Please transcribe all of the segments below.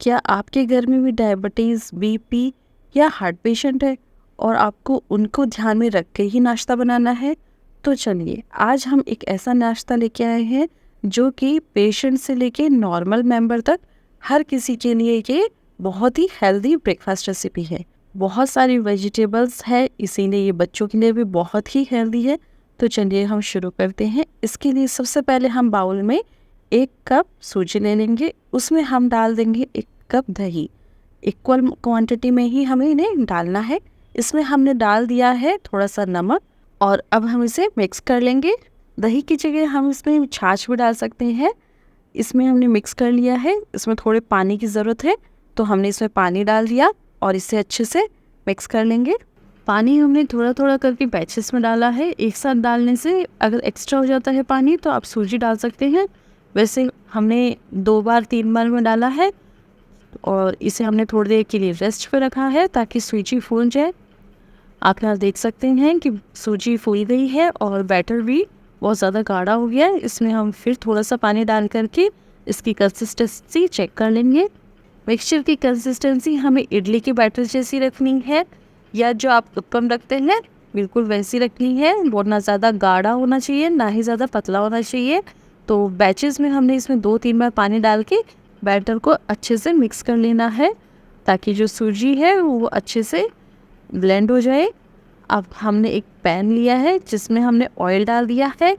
क्या आपके घर में भी डायबिटीज़, बीपी या हार्ट पेशेंट है और आपको उनको ध्यान में रख के ही नाश्ता बनाना है? तो चलिए आज हम एक ऐसा नाश्ता लेके आए हैं जो कि पेशेंट से लेके नॉर्मल मेंबर तक हर किसी के लिए ये बहुत ही हेल्दी ब्रेकफास्ट रेसिपी है। बहुत सारी वेजिटेबल्स है, इसीलिए ये बच्चों के लिए भी बहुत ही हेल्दी है। तो चलिए हम शुरू करते हैं। इसके लिए सबसे पहले हम बाउल में 1 कप सूजी ले लेंगे, उसमें हम डाल देंगे 1 कप दही। इक्वल क्वांटिटी में ही हमें इन्हें डालना है। इसमें हमने डाल दिया है थोड़ा सा नमक और अब हम इसे मिक्स कर लेंगे। दही की जगह हम इसमें छाछ भी डाल सकते हैं। इसमें हमने मिक्स कर लिया है, इसमें थोड़े पानी की ज़रूरत है तो हमने इसमें पानी डाल दिया और इसे अच्छे से मिक्स कर लेंगे। पानी हमने थोड़ा थोड़ा करके बैचेस में डाला है। एक साथ डालने से अगर एक्स्ट्रा हो जाता है पानी तो आप सूजी डाल सकते हैं। वैसे हमने 2 बार 3 बार में डाला है और इसे हमने थोड़ी देर के लिए रेस्ट पे रखा है ताकि सूजी फूल जाए। आप यहाँ देख सकते हैं कि सूजी फूल गई है और बैटर भी बहुत ज़्यादा गाढ़ा हो गया है। इसमें हम फिर थोड़ा सा पानी डाल करके इसकी कंसिस्टेंसी चेक कर लेंगे। मिक्सचर की कंसिस्टेंसी हमें इडली के बैटर जैसी रखनी है या जो आप उत्पम रखते हैं बिल्कुल वैसी रखनी है। वो ना ज़्यादा गाढ़ा होना चाहिए ना ही ज़्यादा पतला होना चाहिए। तो बैचेस में हमने इसमें 2-3 बार पानी डाल के बैटर को अच्छे से मिक्स कर लेना है ताकि जो सूजी है वो अच्छे से ब्लेंड हो जाए। अब हमने एक पैन लिया है जिसमें हमने ऑयल डाल दिया है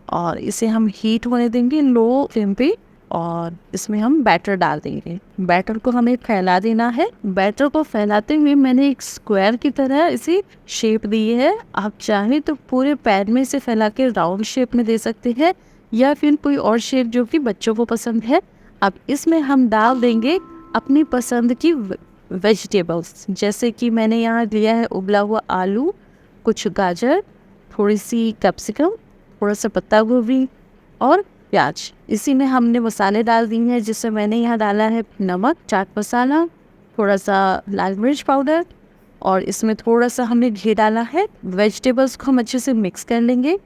और इसे हम हीट होने देंगे लो फ्लेम पे और इसमें हम बैटर डाल देंगे। बैटर को हमें फैला देना है। बैटर को फैलाते हुए मैंने एक स्क्वायर की तरह इसे शेप दी है। आप चाहें तो पूरे पैन में इसे फैला के राउंड शेप में दे सकते हैं या फिर कोई और शेप जो कि बच्चों को पसंद है। अब इसमें हम डाल देंगे अपनी पसंद की वेजिटेबल्स, जैसे कि मैंने यहाँ लिया है उबला हुआ आलू, कुछ गाजर, थोड़ी सी कैप्सिकम, थोड़ा सा पत्ता गोभी और प्याज। इसी में हमने मसाले डाल दिए हैं जिससे मैंने यहाँ डाला है नमक, चाट मसाला, थोड़ा सा लाल मिर्च पाउडर और इसमें थोड़ा सा हमने घी डाला है। वेजिटेबल्स को हम अच्छे से मिक्स कर लेंगे।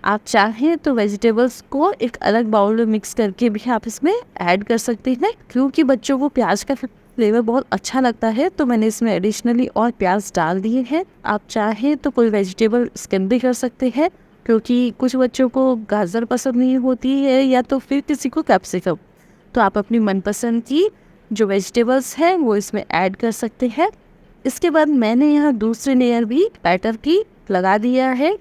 आप चाहें तो वेजिटेबल्स को एक अलग बाउल में मिक्स करके भी आप इसमें ऐड कर सकते हैं। क्योंकि बच्चों को प्याज का फ्लेवर बहुत अच्छा लगता है तो मैंने इसमें एडिशनली और प्याज डाल दिए हैं। आप चाहें तो कोई वेजिटेबल स्किप भी कर सकते हैं क्योंकि कुछ बच्चों को गाजर पसंद नहीं होती है या तो फिर किसी को कैप्सिकम। तो आप अपनी मनपसंद की जो वेजिटेबल्स हैं वो इसमें ऐड कर सकते हैं। इसके बाद मैंने यहाँ दूसरी लेयर भी बैटर की लगा दिया है।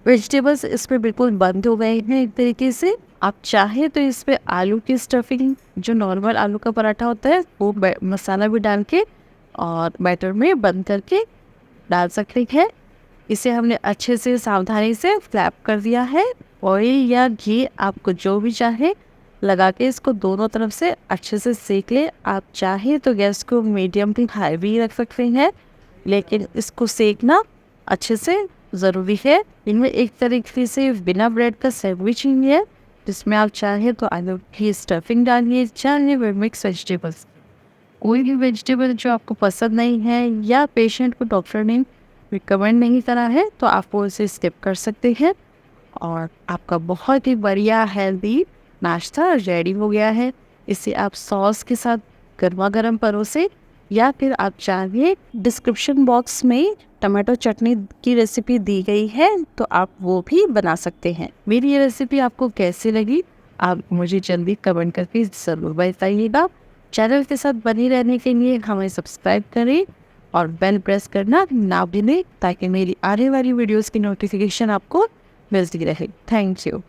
वेजिटेबल्स इस पर बिल्कुल बंद हो गए हैं एक तरीके से। आप चाहें तो इस पर आलू की स्टफिंग जो नॉर्मल आलू का पराठा होता है वो मसाला भी डाल के और बैटर में बंद करके डाल सकते हैं। इसे हमने अच्छे से सावधानी से फ्लैप कर दिया है। ऑयल या घी आपको जो भी चाहे लगा के इसको दोनों तरफ से अच्छे से सेक ले। आप चाहें तो गैस को मीडियम टू हाई भी रख सकते हैं, लेकिन इसको सेकना अच्छे से ज़रूरी है। इनमें एक तरीके से बिना ब्रेड का सैंडविच ही है जिसमें आप चाहें तो आलू की स्टफिंग डालिए, चाहे वे मिक्स वेजिटेबल्स। कोई भी वेजिटेबल जो आपको पसंद नहीं है या पेशेंट को डॉक्टर ने रिकमेंड नहीं करा है तो आप वो इसे स्किप कर सकते हैं और आपका बहुत ही बढ़िया हेल्दी नाश्ता रेडी हो गया है। इसे आप सॉस के साथ गर्मा गर्म परोसे या फिर आप चाहिए डिस्क्रिप्शन बॉक्स में टमाटो चटनी की रेसिपी दी गई है तो आप वो भी बना सकते हैं। मेरी ये रेसिपी आपको कैसी लगी आप मुझे जल्दी कमेंट करके ज़रूर बताइएगा। चैनल के साथ बने रहने के लिए हमें सब्सक्राइब करें और बेल प्रेस करना ना भूलें ताकि मेरी आने वाली वीडियोस की नोटिफिकेशन आपको मिलती रहे। Thank you.